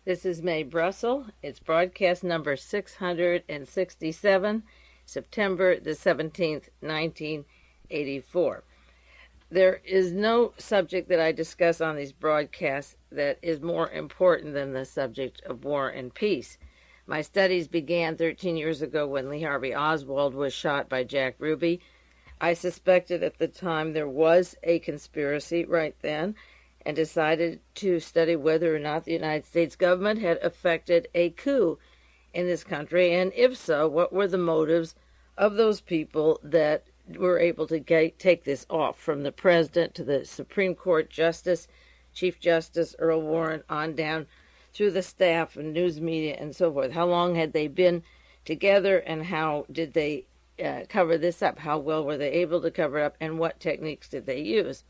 This is Mae Brussell. It's broadcast number 667, September the 17th, 1984. There is no subject that I discuss on these broadcasts that is more important than the subject of war and peace. My studies began 13 years ago when Lee Harvey Oswald was shot by Jack Ruby. I suspected at the time there was a conspiracy right then, and decided to study whether or not the United States government had effected a coup in this country, and if so, what were the motives of those people that were able to take this off, from the president to the Supreme Court Justice, Chief Justice Earl Warren, on down through the staff and news media and so forth. How long had they been together, and how did they cover this up? How well were they able to cover it up, and what techniques did they use?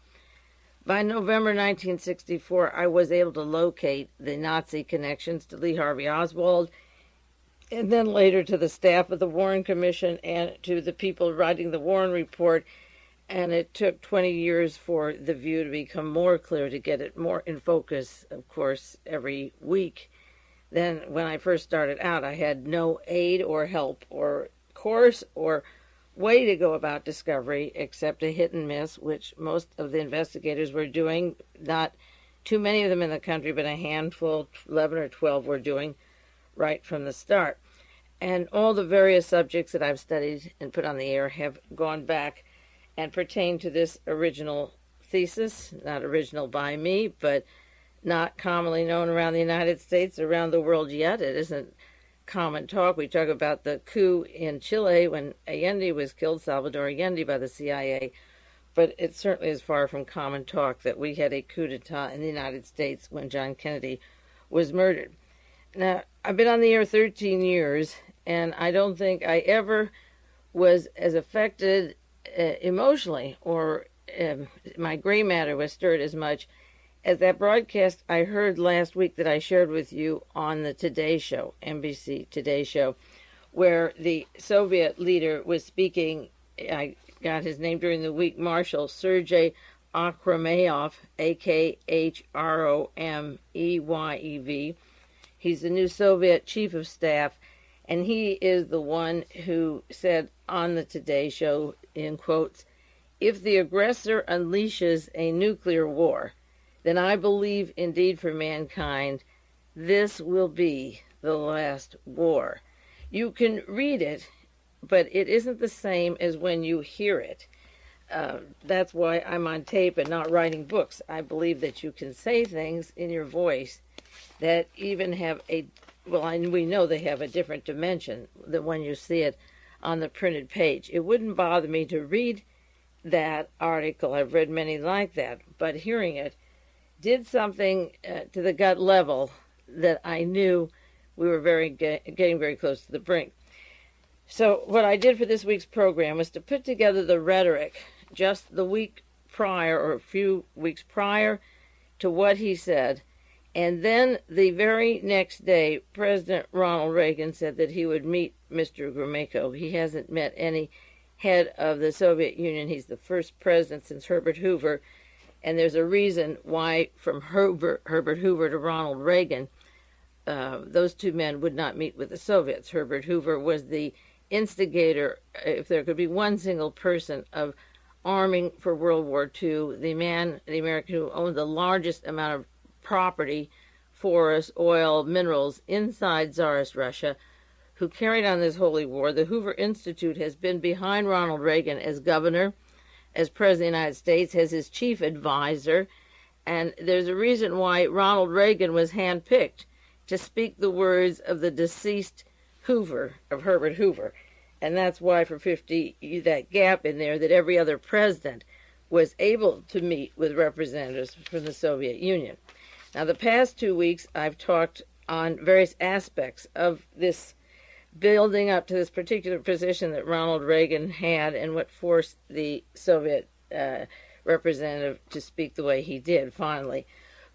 By November 1964, I was able to locate the Nazi connections to Lee Harvey Oswald, and then later to the staff of the Warren Commission and to the people writing the Warren Report. And it took 20 years for the view to become more clear, to get it more in focus, of course, every week. Then when I first started out, I had no aid or help or course or way to go about discovery except a hit and miss, which most of the investigators were doing. Not too many of them in the country, but a handful, 11 or 12, were doing right from the start. And all the various subjects that I've studied and put on the air have gone back and pertain to this original thesis, not original by me, but not commonly known around the United States, around the world yet. It isn't common talk. We talk about the coup in Chile when Allende was killed, Salvador Allende, by the CIA, but it certainly is far from common talk that we had a coup d'etat in the United States when John Kennedy was murdered. Now, I've been on the air 13 years, and I don't think I ever was as affected emotionally, or my gray matter was stirred as much as that broadcast I heard last week that I shared with you on the Today Show, NBC Today Show, where the Soviet leader was speaking. I got his name during the week, Marshal Sergei Akhromeyev, Akhromeyev. He's the new Soviet chief of staff, and he is the one who said on the Today Show, in quotes, "If the aggressor unleashes a nuclear war, then I believe indeed for mankind, this will be the last war." You can read it, but it isn't the same as when you hear it. That's why I'm on tape and not writing books. I believe that you can say things in your voice that even have we know they have a different dimension than when you see it on the printed page. It wouldn't bother me to read that article. I've read many like that, but hearing it did something to the gut level that I knew we were getting very close to the brink. So what I did for this week's program was to put together the rhetoric just the week prior, or a few weeks prior, to what he said. And then the very next day, President Ronald Reagan said that he would meet Mr. Gromyko. He hasn't met any head of the Soviet Union. He's the first president since Herbert Hoover. And there's a reason why from Herbert Hoover to Ronald Reagan, those two men would not meet with the Soviets. Herbert Hoover was the instigator, if there could be one single person, of arming for World War II, the American who owned the largest amount of property, forests, oil, minerals inside Tsarist Russia, who carried on this holy war. The Hoover Institute has been behind Ronald Reagan as governor, as president of the United States, as his chief advisor, and there's a reason why Ronald Reagan was handpicked to speak the words of the deceased Hoover, of Herbert Hoover, and that's why for 50, that gap in there, that every other president was able to meet with representatives from the Soviet Union. Now, the past 2 weeks, I've talked on various aspects of this building up to this particular position that Ronald Reagan had, and what forced the Soviet representative to speak the way he did, finally.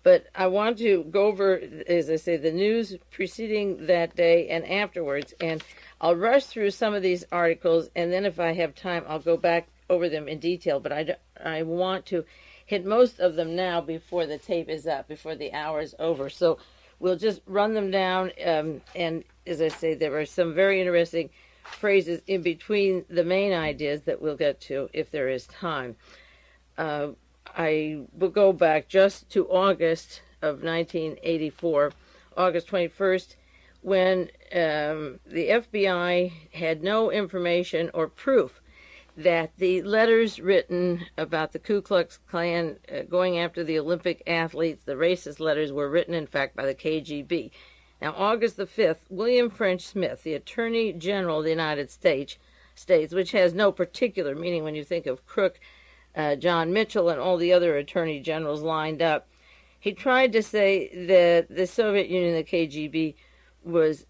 But I want to go over, as I say, the news preceding that day and afterwards, and I'll rush through some of these articles, and then if I have time, I'll go back over them in detail, but I want to hit most of them now before the tape is up, before the hour is over. So we'll just run them down. And as I say, there are some very interesting phrases in between the main ideas that we'll get to if there is time. I will go back just to August of 1984, August 21st, when the FBI had no information or proof that the letters written about the Ku Klux Klan going after the Olympic athletes, the racist letters, were written, in fact, by the KGB. Now, August the 5th, William French Smith, the Attorney General of the United States, which has no particular meaning when you think of Crook, John Mitchell, and all the other attorney generals lined up, he tried to say that the Soviet Union, the KGB, was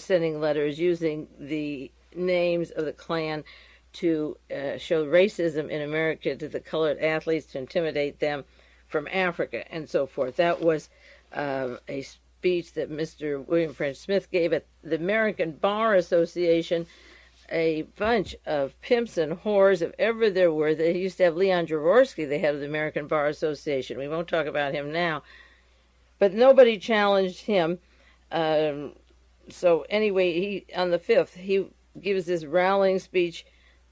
sending letters using the names of the Klan to show racism in America to the colored athletes, to intimidate them from Africa, and so forth. That was a speech that Mr. William French Smith gave at the American Bar Association. A bunch of pimps and whores, if ever there were. They used to have Leon Jaworski, the head of the American Bar Association. We won't talk about him now. But nobody challenged him. So anyway, on the 5th, he gives this rallying speech,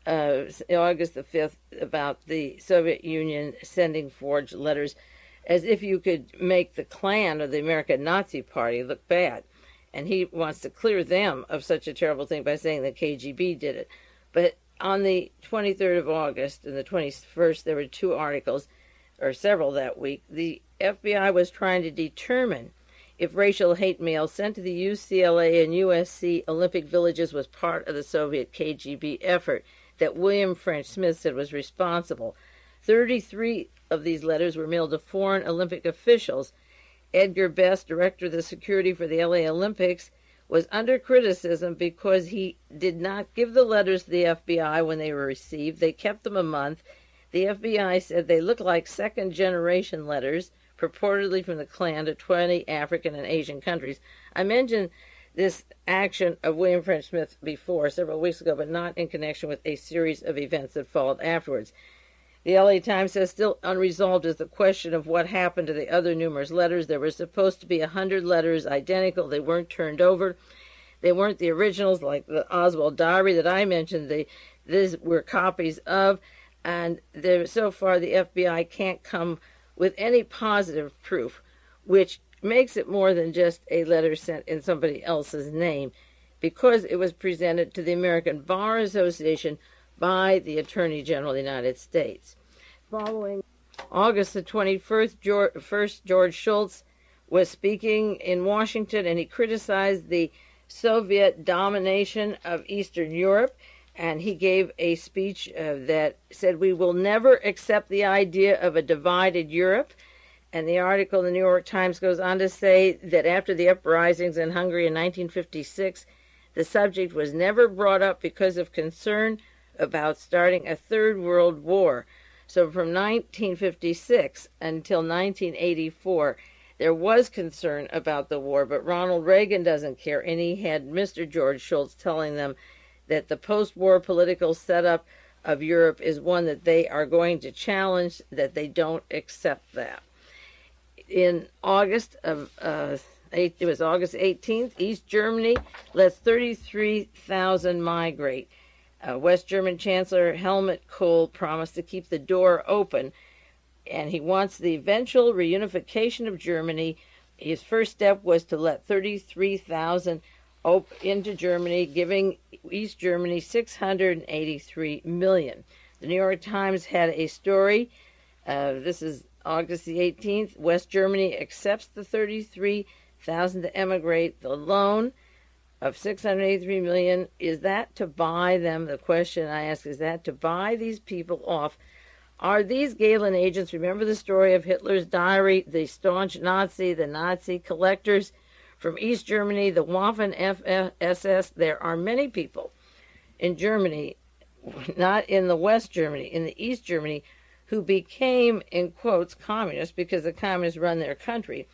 August the 5th, about the Soviet Union sending forged letters, as if you could make the Klan or the American Nazi Party look bad. And he wants to clear them of such a terrible thing by saying the KGB did it. But on the 23rd of August and the 21st, there were two articles, or several that week. The FBI was trying to determine if racial hate mail sent to the UCLA and USC Olympic villages was part of the Soviet KGB effort that William French Smith said was responsible. 33 of these letters were mailed to foreign Olympic officials. Edgar Best, director of the security for the LA Olympics, was under criticism because he did not give the letters to the FBI when they were received. They kept them a month. The FBI said they looked like second-generation letters, purportedly from the Klan to 20 African and Asian countries. I mentioned this action of William French Smith before, several weeks ago, but not in connection with a series of events that followed afterwards. The LA Times says still unresolved is the question of what happened to the other numerous letters. There were supposed to be 100 letters identical. They weren't turned over. They weren't the originals like the Oswald diary that I mentioned. These were copies of, and so far the FBI can't come with any positive proof, which makes it more than just a letter sent in somebody else's name, because it was presented to the American Bar Association by the Attorney General of the United States. Following August the 21st, George Shultz was speaking in Washington, and he criticized the Soviet domination of Eastern Europe, and he gave a speech that said, "We will never accept the idea of a divided Europe." And the article in the New York Times goes on to say that after the uprisings in Hungary in 1956, the subject was never brought up because of concern about starting a third world war. So from 1956 until 1984, there was concern about the war, but Ronald Reagan doesn't care, and he had Mr. George Shultz telling them that the post-war political setup of Europe is one that they are going to challenge, that they don't accept that. In August of it was August 18th, East Germany lets 33,000 migrate. West German Chancellor Helmut Kohl promised to keep the door open, and he wants the eventual reunification of Germany. His first step was to let 33,000 into Germany, giving East Germany $683 million. The New York Times had a story. This is August the 18th. West Germany accepts the 33,000 to emigrate. The loan of $683 million, is that to buy them? The question I ask, is that to buy these people off? Are these Gehlen agents, remember the story of Hitler's diary, the staunch Nazi, the Nazi collectors from East Germany, the Waffen-SS? There are many people in Germany, not in the West Germany, in the East Germany, who became, in quotes, communists because the communists run their country.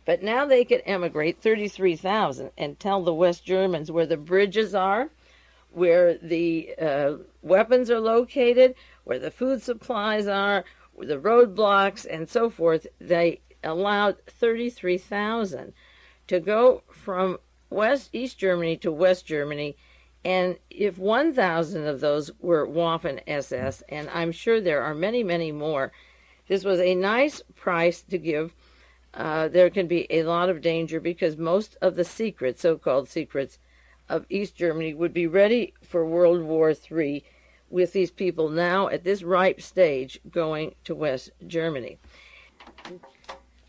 But now they can emigrate, 33,000, and tell the West Germans where the bridges are, where the weapons are located, where the food supplies are, where the roadblocks, and so forth. They allowed 33,000. to go from East Germany to West Germany, and if 1,000 of those were Waffen SS, and I'm sure there are many, many more, this was a nice price to give. There can be a lot of danger because most of the secrets, so-called secrets, of East Germany would be ready for World War III with these people now at this ripe stage going to West Germany.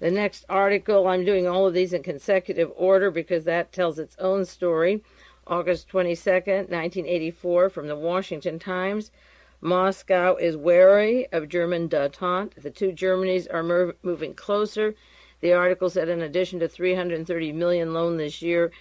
The next article, I'm doing all of these in consecutive order because that tells its own story. August 22nd, 1984, from the Washington Times. Moscow is wary of German detente. The two Germanys are moving closer. The article said in addition to $330 million loan this year,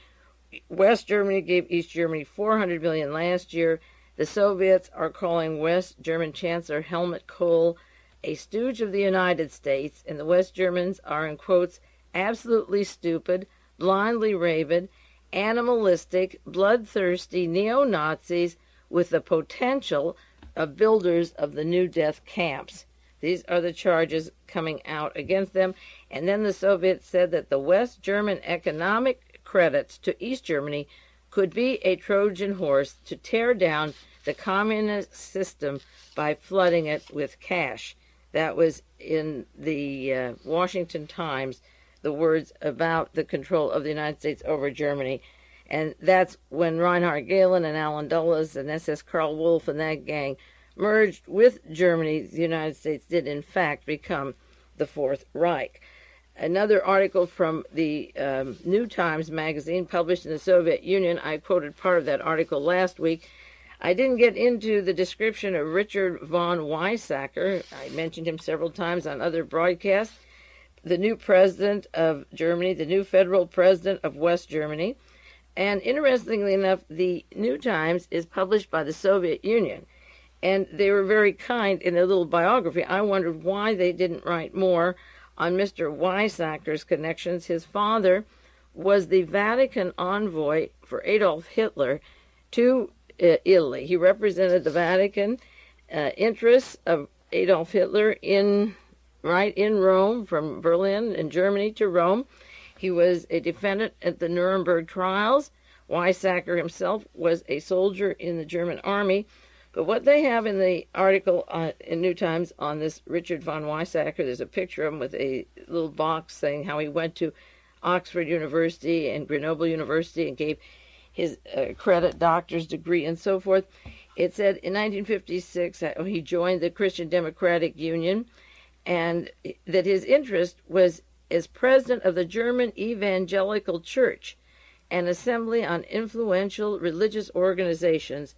West Germany gave East Germany $400 million last year. The Soviets are calling West German Chancellor Helmut Kohl a stooge of the United States, and the West Germans are, in quotes, absolutely stupid, blindly rabid, animalistic, bloodthirsty neo-Nazis with the potential of builders of the new death camps. These are the charges coming out against them. And then the Soviets said that the West German economic credits to East Germany could be a Trojan horse to tear down the communist system by flooding it with cash. That was in the Washington Times, the words about the control of the United States over Germany. And that's when Reinhard Gehlen and Allen Dulles and SS Karl Wolff and that gang merged with Germany. The United States did, in fact, become the Fourth Reich. Another article from the New Times magazine published in the Soviet Union, I quoted part of that article last week. I didn't get into the description of Richard von Weizsäcker. I mentioned him several times on other broadcasts. The new president of Germany, the new federal president of West Germany. And interestingly enough, the New Times is published by the Soviet Union. And they were very kind in their little biography. I wondered why they didn't write more on Mr. Weizsäcker's connections. His father was the Vatican envoy for Adolf Hitler to Italy. He represented the Vatican interests of Adolf Hitler in Rome, from Berlin and Germany to Rome. He was a defendant at the Nuremberg trials. Weizsäcker himself was a soldier in the German army. But what they have in the article in New Times on this Richard von Weizsäcker, there's a picture of him with a little box saying how he went to Oxford University and Grenoble University and gave his credit doctor's degree and so forth. It said in 1956 he joined the Christian Democratic Union, and that his interest was as president of the German Evangelical Church, an assembly on influential religious organizations,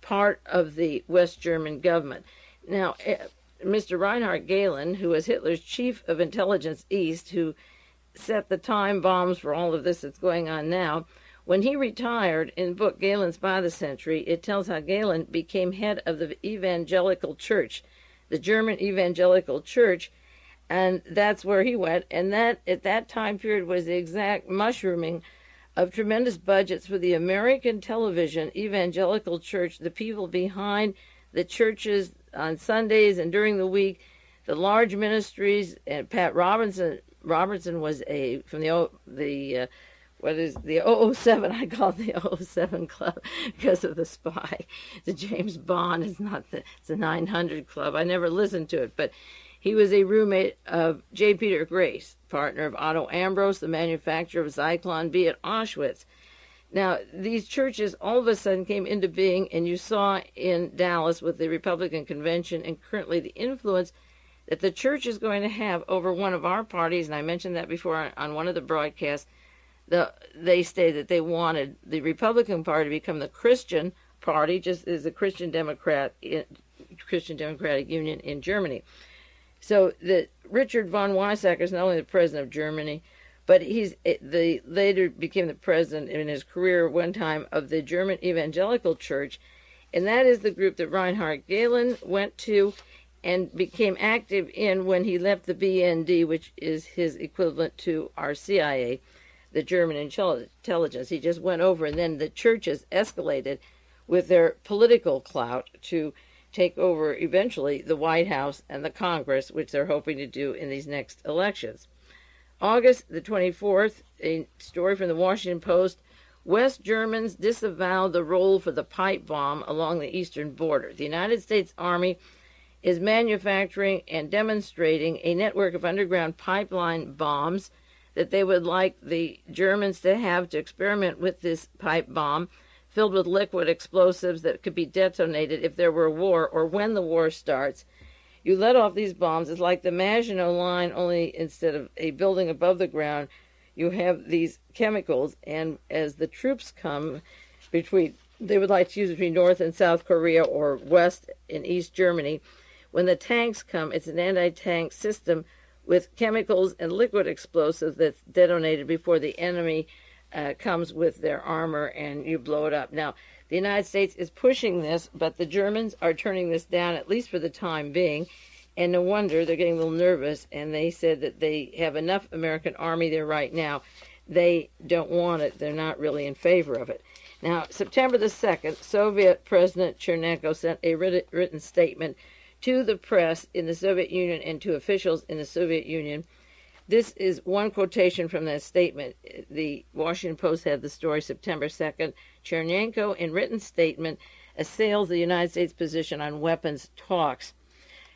part of the West German government. Now, Mr. Reinhard Gehlen, who was Hitler's chief of intelligence East, who set the time bombs for all of this that's going on now, when he retired, in the book Gehlen's by the Century, it tells how Gehlen became head of the Evangelical Church, the German Evangelical Church, and that's where he went. And that, at that time period, was the exact mushrooming of tremendous budgets for the American television Evangelical Church, the people behind the churches on Sundays and during the week, the large ministries. And Pat Robertson was from the 007, I call it the 007 Club because of The Spy. The James Bond is not it's the 900 Club. I never listened to it, but he was a roommate of J. Peter Grace, partner of Otto Ambros, the manufacturer of Zyklon B at Auschwitz. Now, these churches all of a sudden came into being, and you saw in Dallas with the Republican convention and currently the influence that the church is going to have over one of our parties, and I mentioned that before on one of the broadcasts. They stated that they wanted the Republican Party to become the Christian Party, just as the Christian Democratic Union in Germany. So Richard von Weizsäcker is not only the president of Germany, but later became the president in his career one time of the German Evangelical Church, and that is the group that Reinhard Gehlen went to and became active in when he left the BND, which is his equivalent to our CIA, the German intelligence. He just went over, and then the churches escalated with their political clout to take over eventually the White House and the Congress, which they're hoping to do in these next elections. August the 24th, a story from the Washington Post, West Germans disavow the role for the pipe bomb along the eastern border. The United States Army is manufacturing and demonstrating a network of underground pipeline bombs that they would like the Germans to have to experiment with this pipe bomb filled with liquid explosives that could be detonated if there were a war or when the war starts. You let off these bombs. It's like the Maginot Line, only instead of a building above the ground, you have these chemicals, and as the troops come between, they would like to use between North and South Korea or West and East Germany. When the tanks come, it's an anti-tank system with chemicals and liquid explosives that's detonated before the enemy comes with their armor and you blow it up. Now, the United States is pushing this, but the Germans are turning this down, at least for the time being. And no wonder they're getting a little nervous, and they said that they have enough American Army there right now. They don't want it. They're not really in favor of it. Now, September the 2nd, Soviet President Chernenko sent a written statement to the press in the Soviet Union and to officials in the Soviet Union. This is one quotation from that statement. The Washington Post had the story September 2nd. Chernenko, in written statement, assails the United States position on weapons talks.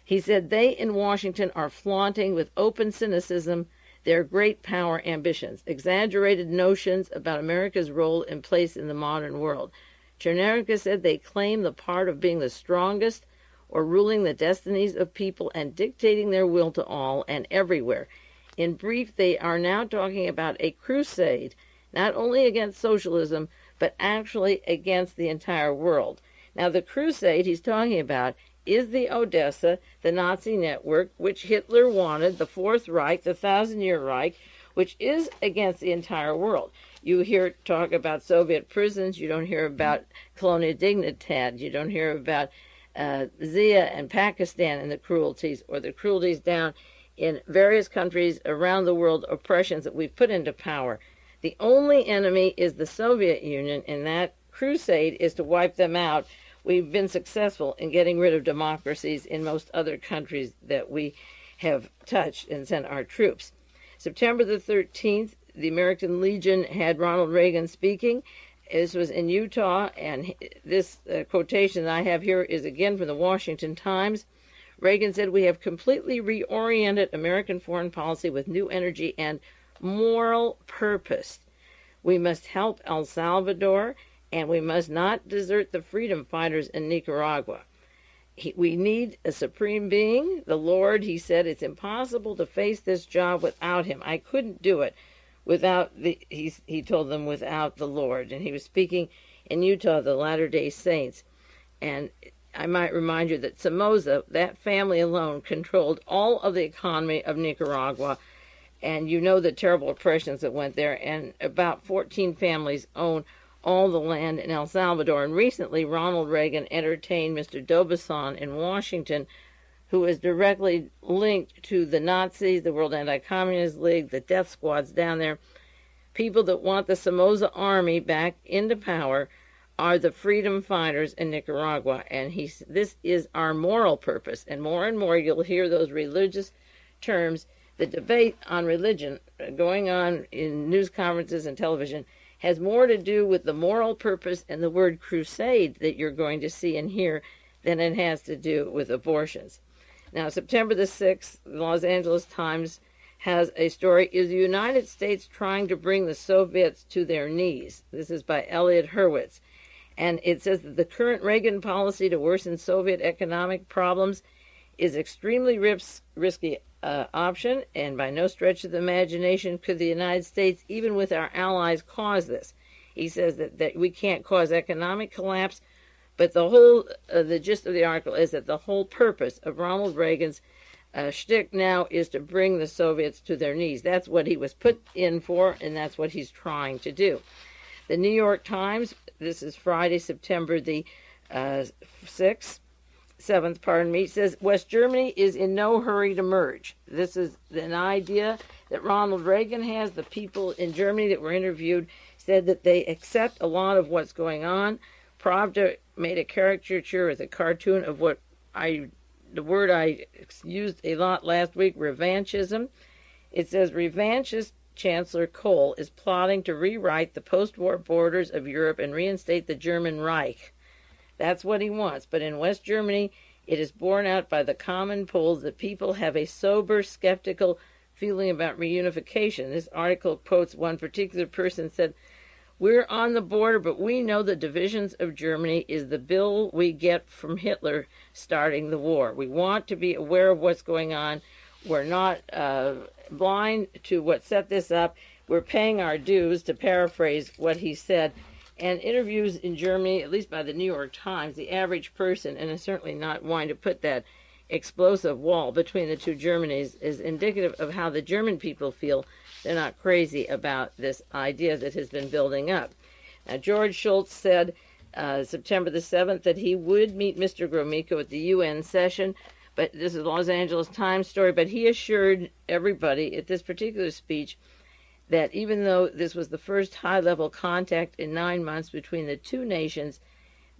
He said they in Washington are flaunting with open cynicism their great power ambitions, exaggerated notions about America's role and place in the modern world. Chernenko said they claim the part of being the strongest or ruling the destinies of people and dictating their will to all and everywhere. In brief, they are now talking about a crusade, not only against socialism, but actually against the entire world. Now, the crusade he's talking about is the Odessa, the Nazi network, which Hitler wanted, the Fourth Reich, the Thousand-Year Reich, which is against the entire world. You hear talk about Soviet prisons. You don't hear about Colonia Dignidad. You don't hear about Zia and Pakistan and the cruelties, or the cruelties down in various countries around the world, oppressions that we've put into power. The only enemy is the Soviet Union, and that crusade is to wipe them out. We've been successful in getting rid of democracies in most other countries that we have touched and sent our troops. September the 13th, the American Legion had Ronald Reagan speaking. This was in Utah, and this quotation that I have here is again from the Washington Times. Reagan said, "We have completely reoriented American foreign policy with new energy and moral purpose. We must help El Salvador, and we must not desert the freedom fighters in Nicaragua. We need a supreme being, the Lord," he said. "It's impossible to face this job without him. I couldn't do it without he told them, without the Lord." And he was speaking in Utah, the Latter-day Saints. And I might remind you that Somoza, that family alone, controlled all of the economy of Nicaragua. And you know the terrible oppressions that went there. And about 14 families own all the land in El Salvador. And recently, Ronald Reagan entertained Mr. D'Aubuisson in Washington, who is directly linked to the Nazis, the World Anti-Communist League, the death squads down there. People that want the Somoza army back into power are the freedom fighters in Nicaragua. And this is our moral purpose. And more you'll hear those religious terms. The debate on religion going on in news conferences and television has more to do with the moral purpose and the word crusade that you're going to see and hear than it has to do with abortions. Now, September the 6th, the Los Angeles Times has a story, "Is the United States trying to bring the Soviets to their knees?" This is by Elliot Hurwitz. And it says that the current Reagan policy to worsen Soviet economic problems is extremely risky option, and by no stretch of the imagination could the United States, even with our allies, cause this. He says that we can't cause economic collapse, but the gist of the article is that the whole purpose of Ronald Reagan's shtick now is to bring the Soviets to their knees. That's what he was put in for, and that's what he's trying to do. The New York Times, this is Friday, September the 7th, says West Germany is in no hurry to merge. This is an idea that Ronald Reagan has. The people in Germany that were interviewed said that they accept a lot of what's going on. Pravda made a caricature with a cartoon of the word I used a lot last week, revanchism. It says revanchist Chancellor Kohl is plotting to rewrite the post-war borders of Europe and reinstate the German Reich. That's what he wants. But in West Germany, it is borne out by the common polls that people have a sober, skeptical feeling about reunification. This article quotes one particular person said, "We're on the border, but we know the divisions of Germany is the bill we get from Hitler starting the war. We want to be aware of what's going on. We're not blind to what set this up. We're paying our dues," to paraphrase what he said. And interviews in Germany, at least by the New York Times, the average person, and is certainly not wanting to put that explosive wall between the two Germanys, is indicative of how the German people feel. They're not crazy about this idea that has been building up. Now, George Shultz said September the 7th that he would meet Mr. Gromyko at the UN session, but this is a Los Angeles Times story, but he assured everybody at this particular speech that even though this was the first high-level contact in 9 months between the two nations,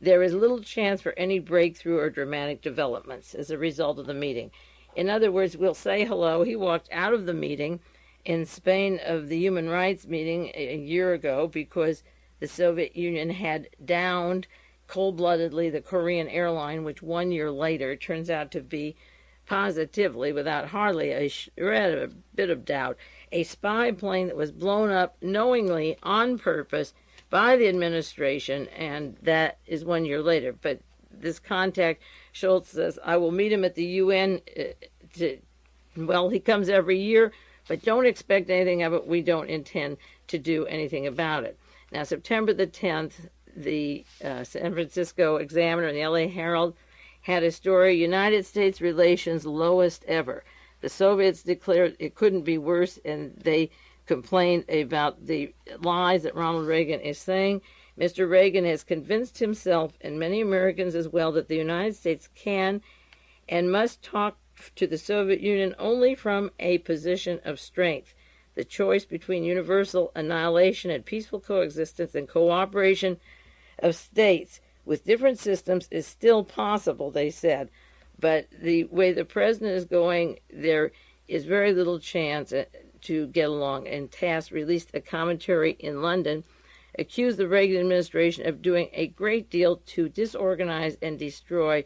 there is little chance for any breakthrough or dramatic developments as a result of the meeting. In other words, we'll say hello. He walked out of the meeting in Spain of the human rights meeting a year ago because the Soviet Union had downed cold-bloodedly the Korean airline, which 1 year later turns out to be positively, without hardly a bit of doubt, a spy plane that was blown up knowingly on purpose by the administration, and that is 1 year later. But this contact, Schultz says, I will meet him at the UN. Well, he comes every year, but don't expect anything of it. We don't intend to do anything about it. Now, September the 10th, the San Francisco Examiner and the LA Herald had a story, United States relations lowest ever. The Soviets declared it couldn't be worse, and they complained about the lies that Ronald Reagan is saying. Mr. Reagan has convinced himself, and many Americans as well, that the United States can and must talk to the Soviet Union only from a position of strength. The choice between universal annihilation and peaceful coexistence and cooperation of states with different systems is still possible, they said. But the way the president is going, there is very little chance to get along. And TASS released a commentary in London, accused the Reagan administration of doing a great deal to disorganize and destroy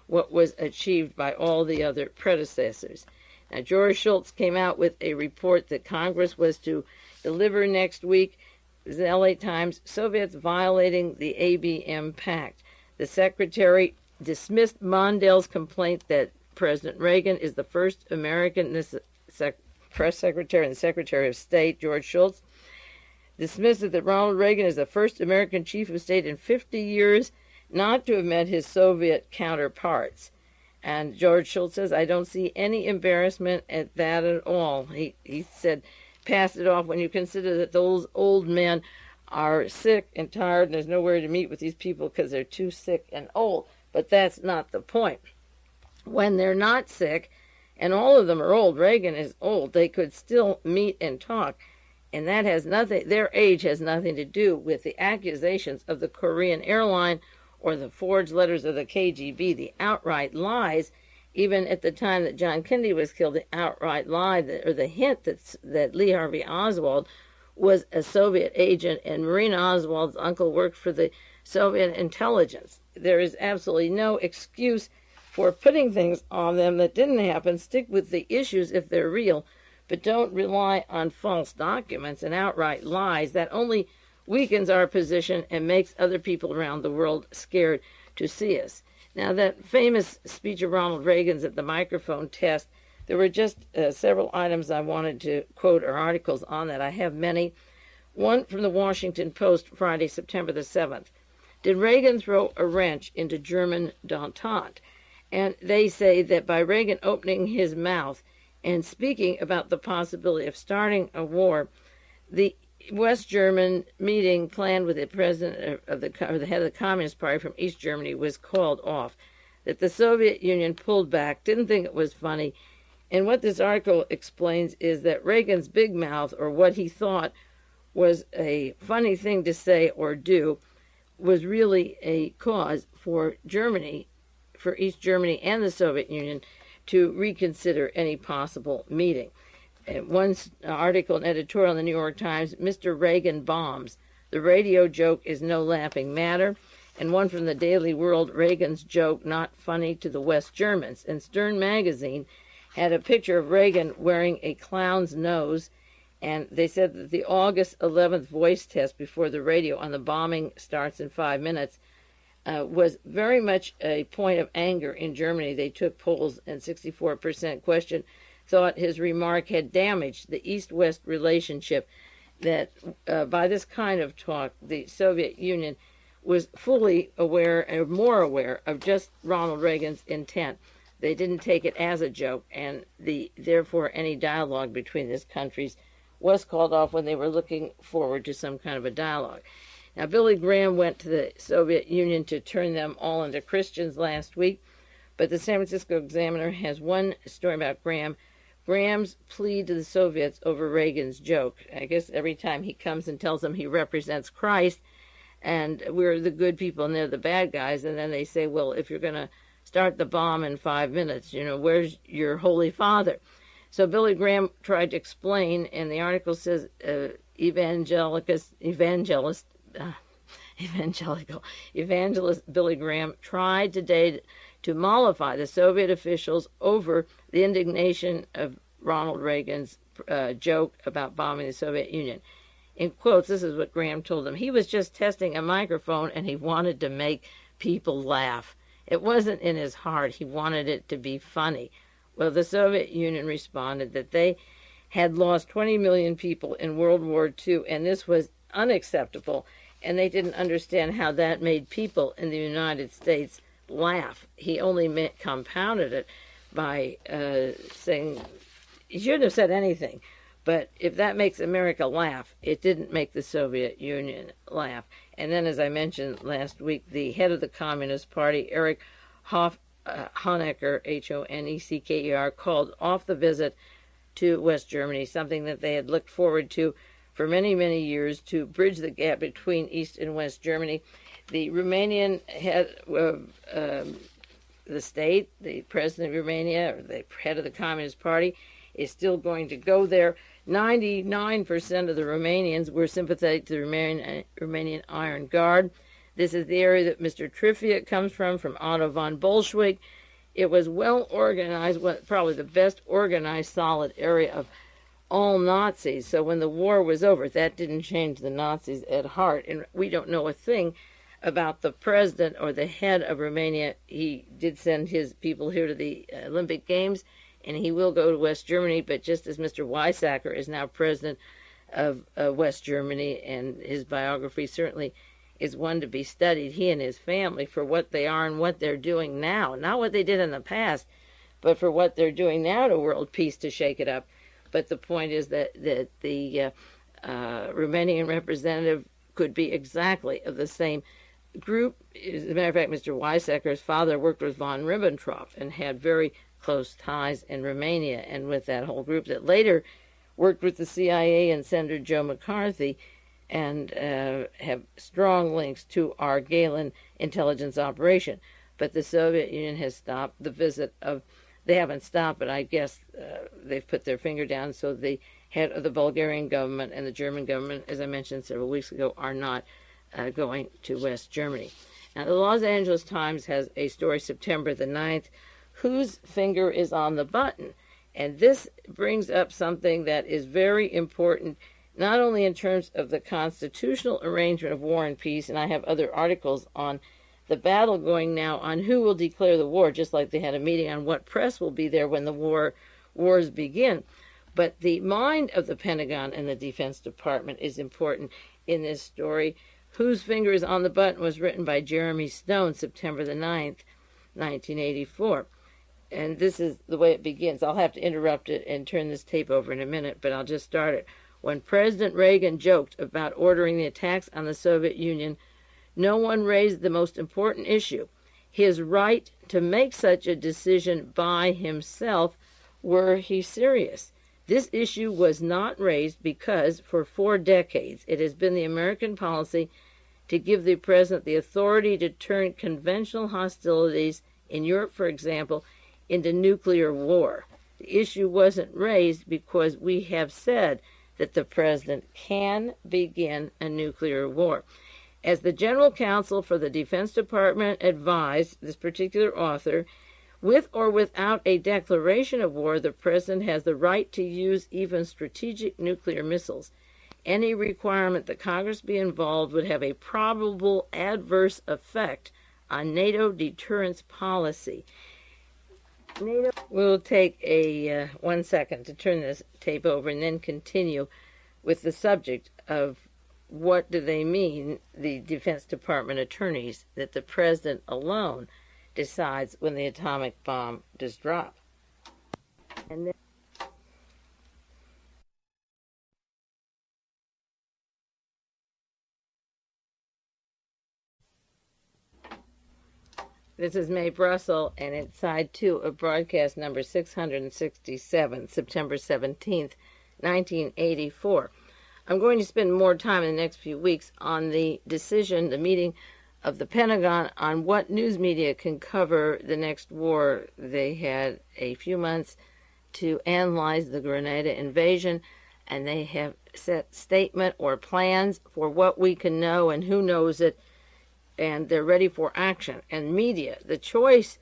what was achieved by all the other predecessors. Now, George Shultz came out with a report that Congress was to deliver next week. The LA Times, Soviets violating the ABM Pact. The secretary dismissed Mondale's complaint that President Reagan is the first American, this press secretary and Secretary of State, George Shultz, dismissed that Ronald Reagan is the first American chief of state in 50 years not to have met his Soviet counterparts. And George Shultz says, I don't see any embarrassment at that at all. He said, pass it off when you consider that those old men are sick and tired and there's nowhere to meet with these people because they're too sick and old. But that's not the point. When they're not sick, and all of them are old, Reagan is old, they could still meet and talk. And that has nothing, their age has nothing to do with the accusations of the Korean airline or the forged letters of the KGB, the outright lies. Even at the time that John Kennedy was killed, the outright lie, or the hint that Lee Harvey Oswald was a Soviet agent and Marina Oswald's uncle worked for the Soviet intelligence. There is absolutely no excuse for putting things on them that didn't happen. Stick with the issues if they're real, but don't rely on false documents and outright lies. That only weakens our position and makes other people around the world scared to see us. Now, that famous speech of Ronald Reagan's at the microphone test, there were just several items I wanted to quote, or articles on that. I have many. One from the Washington Post, Friday, September the 7th. Did Reagan throw a wrench into German détente? And they say that by Reagan opening his mouth and speaking about the possibility of starting a war, the West German meeting planned with the president of the head of the Communist Party from East Germany was called off. That the Soviet Union pulled back, didn't think it was funny. And what this article explains is that Reagan's big mouth, or what he thought was a funny thing to say or do, was really a cause for Germany, for East Germany and the Soviet Union, to reconsider any possible meeting. one article, an editorial in the New York Times, Mr. Reagan bombs. The radio joke is no laughing matter. And one from the Daily World, Reagan's joke not funny to the West Germans. And Stern magazine had a picture of Reagan wearing a clown's nose, and they said that the August 11th voice test before the radio on the bombing starts in 5 minutes was very much a point of anger in Germany. They took polls, and 64% thought his remark had damaged the East-West relationship, that by this kind of talk, the Soviet Union was fully aware, or more aware, of just Ronald Reagan's intent. They didn't take it as a joke, and therefore any dialogue between these countries was called off when they were looking forward to some kind of a dialogue. Now, Billy Graham went to the Soviet Union to turn them all into Christians last week, but the San Francisco Examiner has one story about Graham. Graham's plea to the Soviets over Reagan's joke. I guess every time he comes and tells them he represents Christ, and we're the good people and they're the bad guys, and then they say, well, if you're going to start the bomb in 5 minutes, where's your Holy Father? So Billy Graham tried to explain, and the article says evangelist Billy Graham tried today to mollify the Soviet officials over the indignation of Ronald Reagan's joke about bombing the Soviet Union. In quotes, this is what Graham told them. He was just testing a microphone, and he wanted to make people laugh. It wasn't in his heart. He wanted it to be funny. Well, the Soviet Union responded that they had lost 20 million people in World War II, and this was unacceptable, and they didn't understand how that made people in the United States laugh. He only compounded it by saying, he shouldn't have said anything, but if that makes America laugh, it didn't make the Soviet Union laugh. And then, as I mentioned last week, the head of the Communist Party, Erich Honecker, Honecker, called off the visit to West Germany, something that they had looked forward to for many, many years, to bridge the gap between East and West Germany. The Romanian head of the state, the president of Romania, or the head of the Communist Party, is still going to go there. 99% of the Romanians were sympathetic to the Romanian Iron Guard. This is the area that Mr. Triffitt comes from Otto von Bolshevik. It was well organized, probably the best organized, solid area of all Nazis. So when the war was over, that didn't change the Nazis at heart. And we don't know a thing about the president or the head of Romania. He did send his people here to the Olympic Games, and he will go to West Germany, but just as Mr. Weizsäcker is now president of West Germany, and his biography certainly is one to be studied, he and his family, for what they are and what they're doing now. Not what they did in the past, but for what they're doing now to world peace, to shake it up. But the point is that the Romanian representative could be exactly of the same group. As a matter of fact, Mr. Weizsäcker's father worked with von Ribbentrop and had very close ties in Romania and with that whole group that later worked with the CIA and Senator Joe McCarthy, and have strong links to our Galen intelligence operation. But the Soviet Union has stopped the visit of, they haven't stopped, but I guess they've put their finger down. So the head of the Bulgarian government and the German government, as I mentioned several weeks ago, are not going to West Germany. Now, the Los Angeles Times has a story, September the 9th, whose finger is on the button? And this brings up something that is very important, not only in terms of the constitutional arrangement of war and peace, and I have other articles on the battle going now on who will declare the war, just like they had a meeting on what press will be there when the wars begin. But the mind of the Pentagon and the Defense Department is important in this story. Whose Finger is on the Button was written by Jeremy Stone, September the 9th, 1984. And this is the way it begins. I'll have to interrupt it and turn this tape over in a minute, but I'll just start it. When President Reagan joked about ordering the attacks on the Soviet Union, no one raised the most important issue, his right to make such a decision by himself, were he serious. This issue was not raised because, for 4 decades, it has been the American policy to give the president the authority to turn conventional hostilities, in Europe, for example, into nuclear war. The issue wasn't raised because we have said that the president can begin a nuclear war. As the General Counsel for the Defense Department advised this particular author, with or without a declaration of war, the president has the right to use even strategic nuclear missiles. Any requirement that Congress be involved would have a probable adverse effect on NATO deterrence policy. We'll take a 1 second to turn this tape over and then continue with the subject of what do they mean, the Defense Department attorneys, that the president alone decides when the atomic bomb does drop. And then this is Mae Brussell, and it's side 2 of broadcast number 667, September 17th, 1984. I'm going to spend more time in the next few weeks on the decision, the meeting of the Pentagon, on what news media can cover the next war. They had a few months to analyze the Grenada invasion, and they have set statement or plans for what we can know and who knows it, and they're ready for action. And media, the choice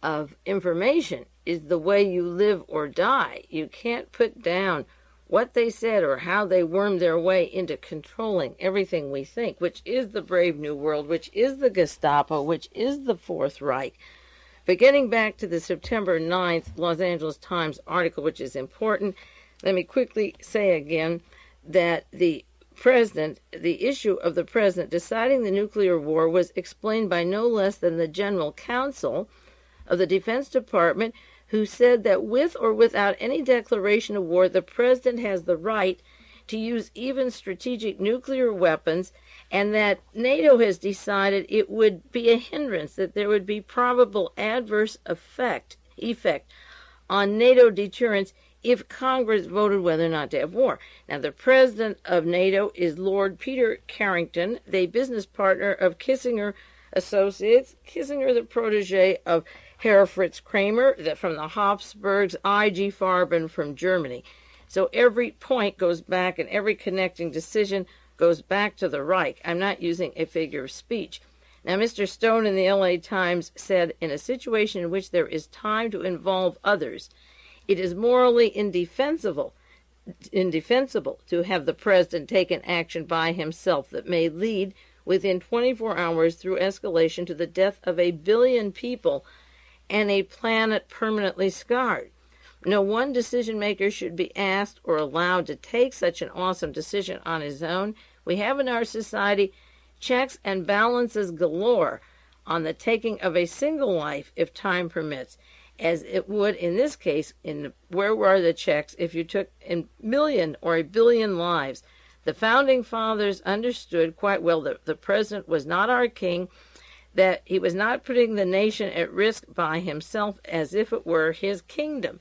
of information is the way you live or die. You can't put down what they said or how they wormed their way into controlling everything we think, which is the Brave New World, which is the Gestapo, which is the Fourth Reich. But getting back to the September 9th Los Angeles Times article, which is important, let me quickly say again that the issue of the president deciding the nuclear war was explained by no less than the General Counsel of the Defense Department, who said that with or without any declaration of war, the president has the right to use even strategic nuclear weapons, and that NATO has decided it would be a hindrance, that there would be probable adverse effect on NATO deterrence if Congress voted whether or not to have war. Now, the president of NATO is Lord Peter Carrington, the business partner of Kissinger Associates, Kissinger the protege of Herr Fritz Kramer from the Habsburgs, I.G. Farben from Germany. So every point goes back, and every connecting decision goes back to the Reich. I'm not using a figure of speech. Now, Mr. Stone in the L.A. Times said, in a situation in which there is time to involve others, it is morally indefensible to have the president take an action by himself that may lead within 24 hours through escalation to the death of 1 billion people and a planet permanently scarred. No one decision maker should be asked or allowed to take such an awesome decision on his own. We have in our society checks and balances galore on the taking of a single life if time permits, as it would in this case. Where were the checks if you took a million or 1 billion lives? The founding fathers understood quite well that the president was not our king, that he was not putting the nation at risk by himself as if it were his kingdom.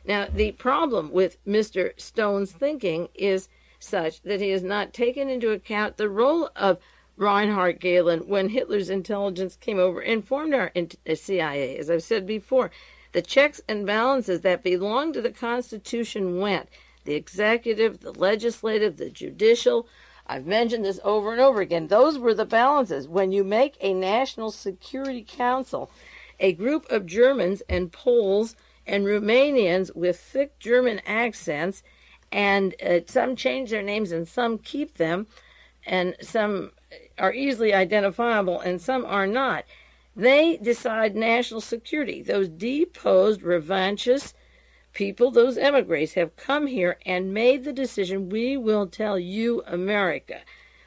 Now, the problem with Mr. Stone's thinking is such that he has not taken into account the role of Reinhard Gehlen when Hitler's intelligence came over and formed our CIA. As I've said before, the checks and balances that belong to the Constitution went. The executive, the legislative, the judicial. I've mentioned this over and over again. Those were the balances. When you make a National Security Council, a group of Germans and Poles and Romanians with thick German accents, and some change their names and some keep them, and some are easily identifiable and some are not. They decide national security. Those deposed revanchists people, those emigres, have come here and made the decision: we will tell you, America,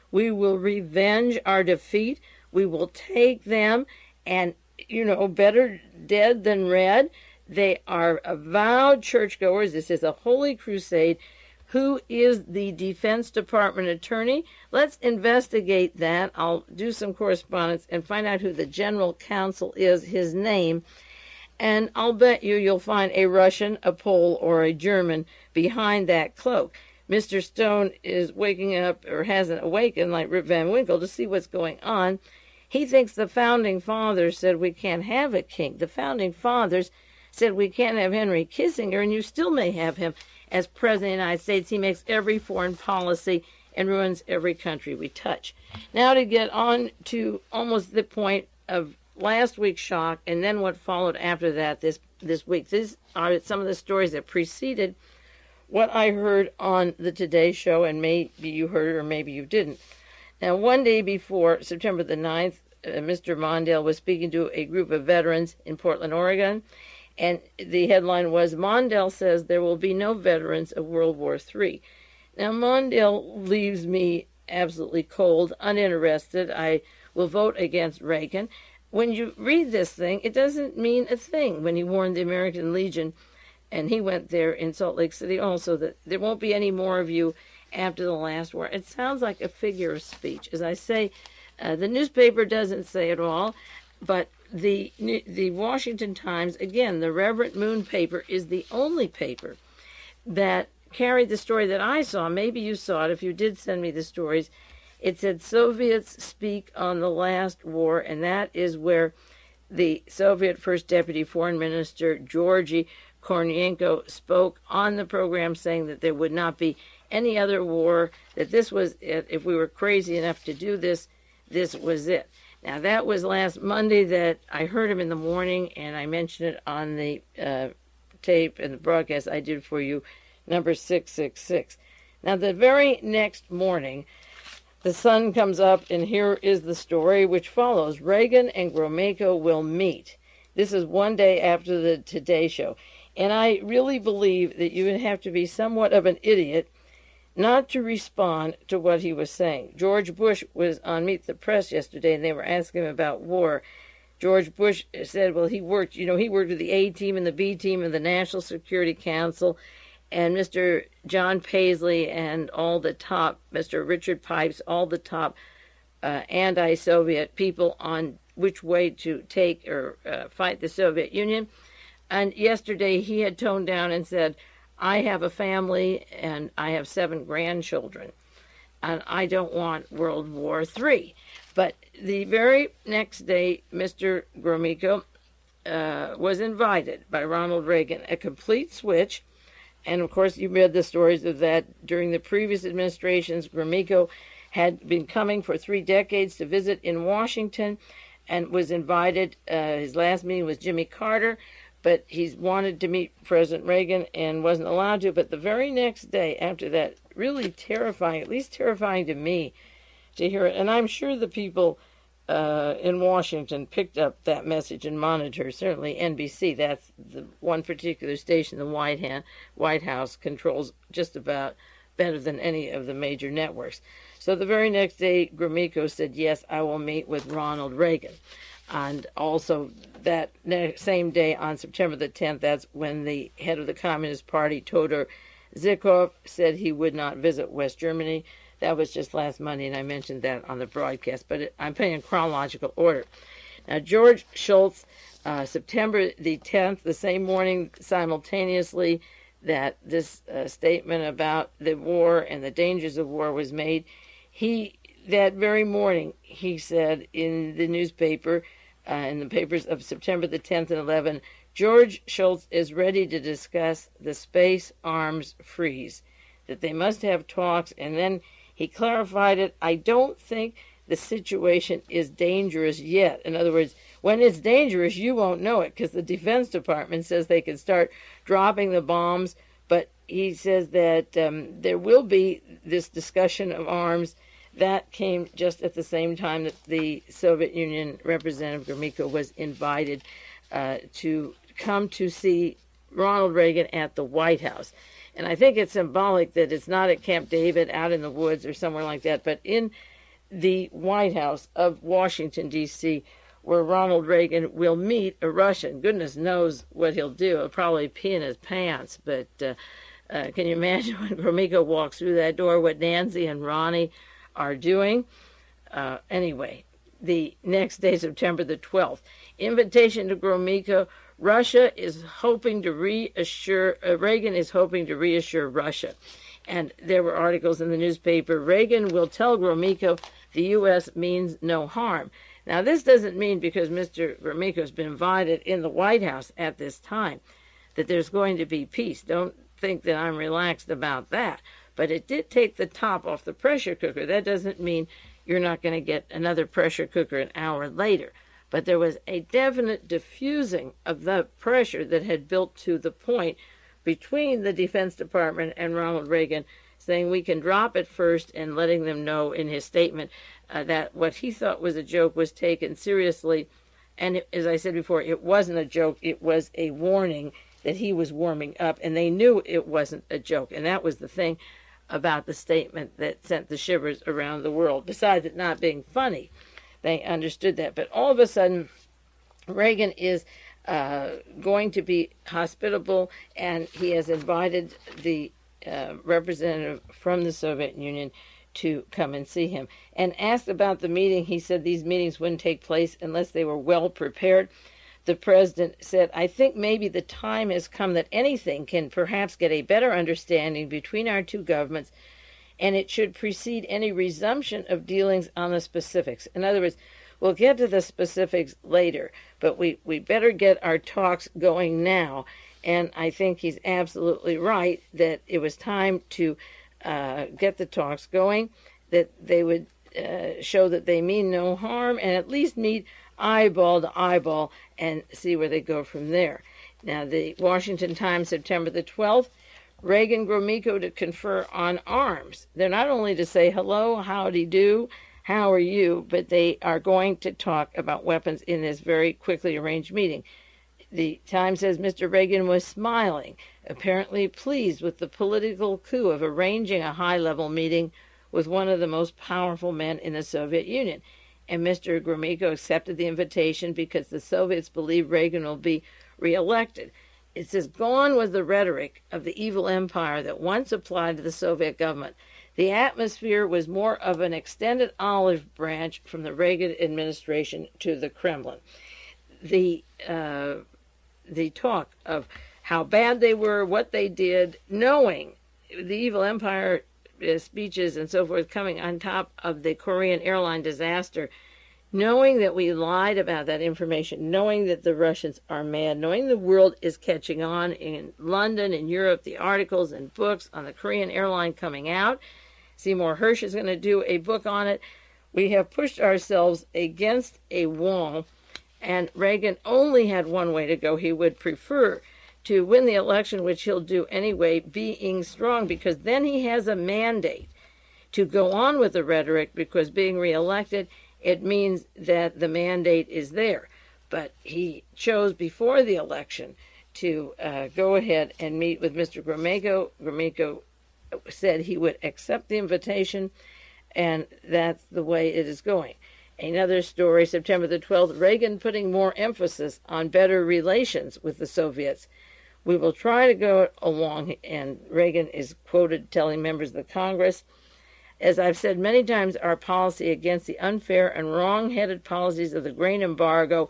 we will revenge our defeat, we will take them, and, better dead than red. They are avowed churchgoers. This is a holy crusade. Who is the Defense Department attorney? Let's investigate that. I'll do some correspondence and find out who the General Counsel is, his name. And I'll bet you'll find a Russian, a Pole, or a German behind that cloak. Mr. Stone is waking up, or hasn't awakened like Rip Van Winkle, to see what's going on. He thinks the Founding Fathers said we can't have a king. The Founding Fathers said we can't have Henry Kissinger, and you still may have him as President of the United States. He makes every foreign policy and ruins every country we touch. Now to get on to almost the point of last week's shock and then what followed after that this week. These are some of the stories that preceded what I heard on the Today Show, and maybe you heard it or maybe you didn't. Now, one day before September the 9th, Mr. Mondale was speaking to a group of veterans in Portland, Oregon, and the headline was, Mondale says there will be no veterans of World War III. Now, Mondale leaves me absolutely cold, uninterested. I will vote against Reagan. When you read this thing, it doesn't mean a thing when he warned the American Legion, and he went there in Salt Lake City also, that there won't be any more of you after the last war. It sounds like a figure of speech. As I say, the newspaper doesn't say it all, but the Washington Times, again, the Reverend Moon paper, is the only paper that carried the story that I saw. Maybe you saw it if you did send me the stories. It said Soviets speak on the last war, and that is where the Soviet First Deputy Foreign Minister Georgy Kornienko spoke on the program, saying that there would not be any other war, that this was it. If we were crazy enough to do this, this was it. Now, that was last Monday that I heard him in the morning, and I mentioned it on the tape and the broadcast I did for you, number 666. Now, the very next morning, the sun comes up, and here is the story which follows. Reagan and Gromyko will meet. This is one day after the Today Show. And I really believe that you would have to be somewhat of an idiot not to respond to what he was saying. George Bush was on Meet the Press yesterday, and they were asking him about war. George Bush said, well, he worked with the A team and the B team of the National Security Council, and Mr. John Paisley and all the top, Mr. Richard Pipes, all the top anti-Soviet people on which way to take or fight the Soviet Union. And yesterday he had toned down and said, I have a family and I have 7 grandchildren, and I don't want World War III. But the very next day, Mr. Gromyko was invited by Ronald Reagan, a complete switch. And of course, you read the stories of that. During the previous administrations, Gromyko had been coming for 3 decades to visit in Washington and was invited. His last meeting was Jimmy Carter, but he's wanted to meet President Reagan and wasn't allowed to. But the very next day after that, really terrifying, at least terrifying to me, to hear it. And I'm sure the people in Washington picked up that message and monitored. Certainly NBC, that's the one particular station the White House controls just about better than any of the major networks. So the very next day, Gromyko said, yes, I will meet with Ronald Reagan. And also that same day, on September the 10th, that's when the head of the Communist Party, Todor Zhukov, said he would not visit West Germany. That was just last Monday, and I mentioned that on the broadcast, but I'm putting in chronological order. Now, George Shultz, September the 10th, the same morning, simultaneously, that this statement about the war and the dangers of war was made, that very morning, he said in the newspaper, in the papers of September the 10th and 11th, George Shultz is ready to discuss the space arms freeze, that they must have talks, and then he clarified it. I don't think the situation is dangerous yet. In other words, when it's dangerous, you won't know it because the Defense Department says they can start dropping the bombs, but he says that there will be this discussion of arms. That came just at the same time that the Soviet Union Representative Gromyko was invited to come to see Ronald Reagan at the White House. And I think it's symbolic that it's not at Camp David out in the woods or somewhere like that, but in the White House of Washington, D.C., where Ronald Reagan will meet a Russian. Goodness knows what he'll do. He'll probably pee in his pants, but can you imagine when Gromyko walks through that door, what Nancy and Ronnie are doing? Anyway, the next day, September the 12th, invitation to Gromyko. Russia is hoping to reassure, Reagan is hoping to reassure Russia. And there were articles in the newspaper, Reagan will tell Gromyko the U.S. means no harm. Now, this doesn't mean because Mr. Gromyko has been invited in the White House at this time that there's going to be peace. Don't think that I'm relaxed about that. But it did take the top off the pressure cooker. That doesn't mean you're not going to get another pressure cooker an hour later. But there was a definite diffusing of the pressure that had built to the point between the Defense Department and Ronald Reagan, saying we can drop it first, and letting them know in his statement that what he thought was a joke was taken seriously. And as I said before, it wasn't a joke. It was a warning that he was warming up, and they knew it wasn't a joke. And that was the thing about the statement that sent the shivers around the world. Besides it not being funny, they understood that. But all of a sudden, Reagan is going to be hospitable, and he has invited the representative from the Soviet Union to come and see him. And asked about the meeting, he said these meetings wouldn't take place unless they were well prepared. The president said, I think maybe the time has come that anything can perhaps get a better understanding between our two governments, and it should precede any resumption of dealings on the specifics. In other words, we'll get to the specifics later, but we better get our talks going now. And I think he's absolutely right that it was time to get the talks going, that they would show that they mean no harm, and at least meet eyeball to eyeball and see where they go from there. Now, the Washington Times, September the 12th, Reagan, Gromyko to confer on arms. They're not only to say hello, howdy do, how are you, but they are going to talk about weapons in this very quickly arranged meeting. The Times says Mr. Reagan was smiling, apparently pleased with the political coup of arranging a high-level meeting with one of the most powerful men in the Soviet Union. And Mr. Gromyko accepted the invitation because the Soviets believe Reagan will be reelected. It says, gone was the rhetoric of the evil empire that once applied to the Soviet government. The atmosphere was more of an extended olive branch from the Reagan administration to the Kremlin. The talk of how bad they were, what they did, knowing the evil empire speeches and so forth coming on top of the Korean airline disaster, knowing that we lied about that information, knowing that the Russians are mad, knowing the world is catching on in London and Europe, the articles and books on the Korean airline coming out. Seymour Hersh is going to do a book on it. We have pushed ourselves against a wall, and Reagan only had one way to go. He would prefer to win the election, which he'll do anyway, being strong, because then he has a mandate to go on with the rhetoric, because being reelected, it means that the mandate is there. But he chose before the election to go ahead and meet with Mr. Gromyko. Gromyko said he would accept the invitation, and that's the way it is going. Another story, September the 12th, Reagan putting more emphasis on better relations with the Soviets. We will try to go along, and Reagan is quoted telling members of the Congress, as I've said many times, our policy against the unfair and wrong-headed policies of the grain embargo.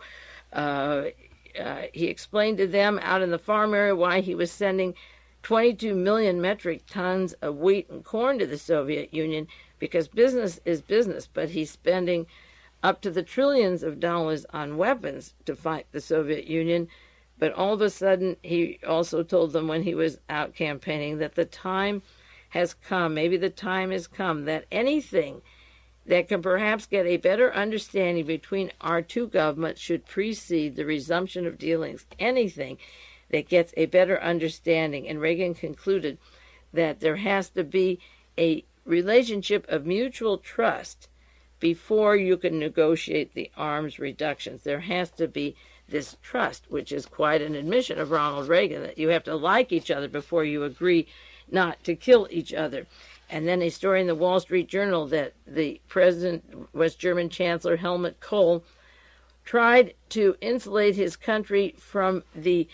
He explained to them out in the farm area why he was sending 22 million metric tons of wheat and corn to the Soviet Union, because business is business, but he's spending up to the trillions of dollars on weapons to fight the Soviet Union. But all of a sudden, he also told them when he was out campaigning that the time has come, maybe the time has come, that anything that can perhaps get a better understanding between our two governments should precede the resumption of dealings. Anything that gets a better understanding. And Reagan concluded that there has to be a relationship of mutual trust before you can negotiate the arms reductions. There has to be this trust, which is quite an admission of Ronald Reagan, that you have to like each other before you agree not to kill each other. And then a story in the Wall Street Journal that the president, West German Chancellor Helmut Kohl, tried to insulate his country from the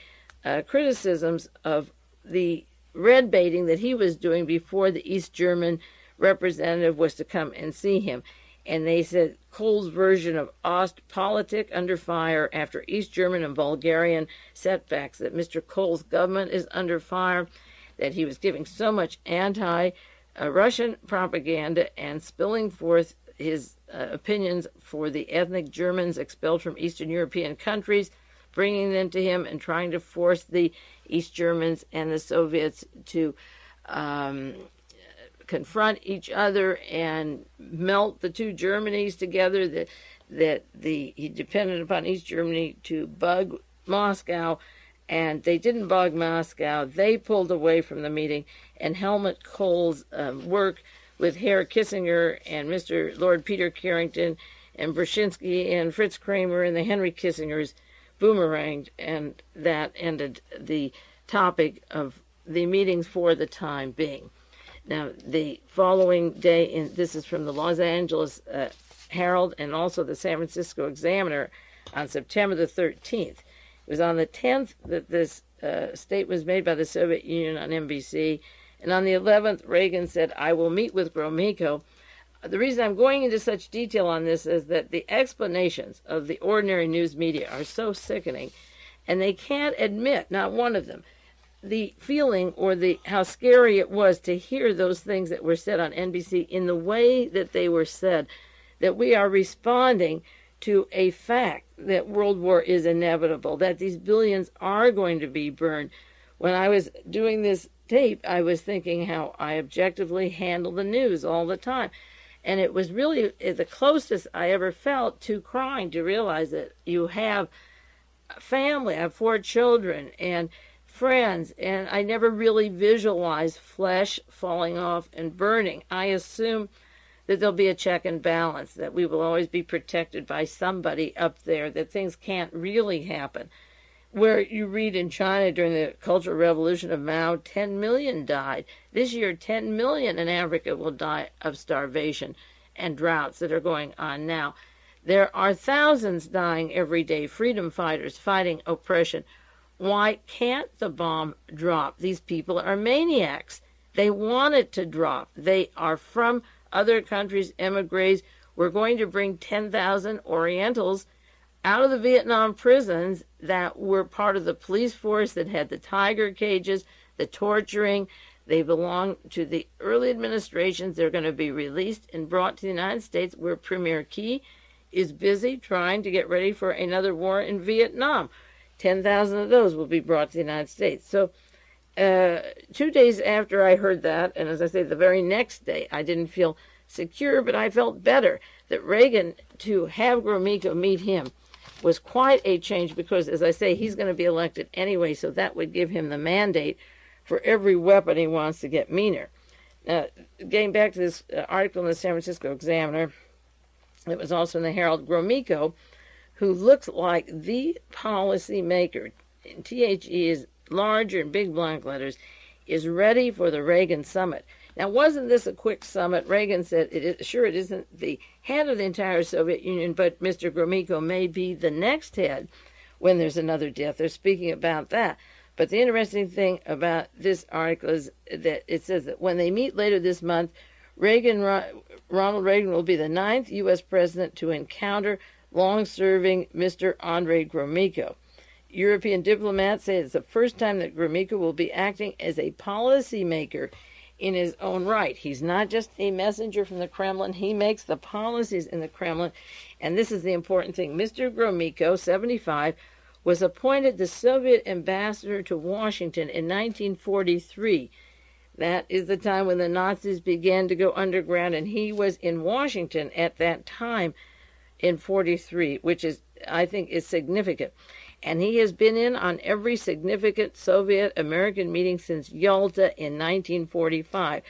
criticisms of the red baiting that he was doing before the East German representative was to come and see him. And they said Kohl's version of Ostpolitik under fire after East German and Bulgarian setbacks, that Mr. Kohl's government is under fire, that he was giving so much anti-Russian propaganda and spilling forth his opinions for the ethnic Germans expelled from Eastern European countries, bringing them to him and trying to force the East Germans and the Soviets to confront each other and melt the two Germanys together, he depended upon East Germany to bug Moscow, and they didn't bug Moscow. They pulled away from the meeting, and Helmut Kohl's work with Herr Kissinger and Mr. Lord Peter Carrington and Brzezinski and Fritz Kramer and the Henry Kissingers boomeranged, and that ended the topic of the meetings for the time being. Now, the following day, this is from the Los Angeles Herald and also the San Francisco Examiner on September the 13th. It was on the 10th that this statement was made by the Soviet Union on NBC, and on the 11th, Reagan said, "I will meet with Gromyko." The reason I'm going into such detail on this is that the explanations of the ordinary news media are so sickening, and they can't admit, not one of them, the feeling or how scary it was to hear those things that were said on NBC in the way that they were said, that we are responding to a fact that world war is inevitable, that these billions are going to be burned. When I was doing this tape, I was thinking how I objectively handle the news all the time. And it was really the closest I ever felt to crying, to realize that you have a family. I have 4 children and friends, and I never really visualized flesh falling off and burning. I assume that there'll be a check and balance, that we will always be protected by somebody up there, that things can't really happen. Where you read in China during the Cultural Revolution of Mao, 10 million died. This year, 10 million in Africa will die of starvation and droughts that are going on now. There are thousands dying every day, freedom fighters fighting oppression. Why can't the bomb drop? These people are maniacs. They want it to drop. They are from other countries, emigres. We're going to bring 10,000 Orientals out of the Vietnam prisons that were part of the police force that had the tiger cages, the torturing. They belong to the early administrations. They're going to be released and brought to the United States, where Premier Key is busy trying to get ready for another war in Vietnam. 10,000 of those will be brought to the United States. So 2 days after I heard that, and as I say, the very next day, I didn't feel secure, but I felt better that Reagan, to have Gromyko meet him, was quite a change because, as I say, he's going to be elected anyway, so that would give him the mandate for every weapon he wants to get meaner. Getting back to this article in the San Francisco Examiner, it was also in the Herald, Gromyko, who looks like the policy maker, THE is larger in big blank letters, is ready for the Reagan summit. Now, wasn't this a quick summit? Reagan said, it isn't the head of the entire Soviet Union, but Mr. Gromyko may be the next head when there's another death. They're speaking about that. But the interesting thing about this article is that it says that when they meet later this month, Ronald Reagan will be the 9th U.S. president to encounter long-serving Mr. Andrei Gromyko. European diplomats say it's the first time that Gromyko will be acting as a policymaker in his own right. He's not just a messenger from the Kremlin. He makes the policies in the Kremlin. And this is the important thing. Mr. Gromyko, 75, was appointed the Soviet ambassador to Washington in 1943. That is the time when the Nazis began to go underground, and he was in Washington at that time in 43, which is, I think, is significant. And he has been in on every significant Soviet-American meeting since Yalta in 1945.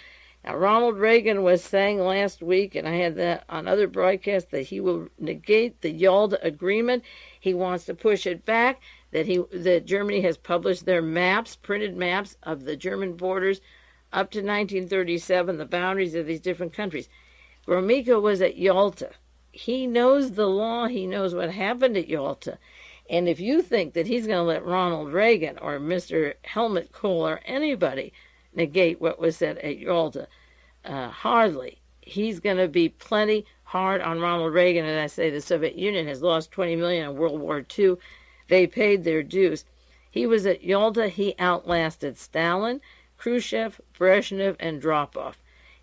Now, Ronald Reagan was saying last week, and I had that on other broadcasts, that he will negate the Yalta Agreement. He wants to push it back, that Germany has published their maps, printed maps of the German borders up to 1937, the boundaries of these different countries. Gromyko was at Yalta. He knows the law. He knows what happened at Yalta. And if you think that he's going to let Ronald Reagan or Mr. Helmut Kohl or anybody negate what was said at Yalta, hardly. He's going to be plenty hard on Ronald Reagan. And I say the Soviet Union has lost 20 million in World War II. They paid their dues. He was at Yalta. He outlasted Stalin, Khrushchev, Brezhnev, and Dropov.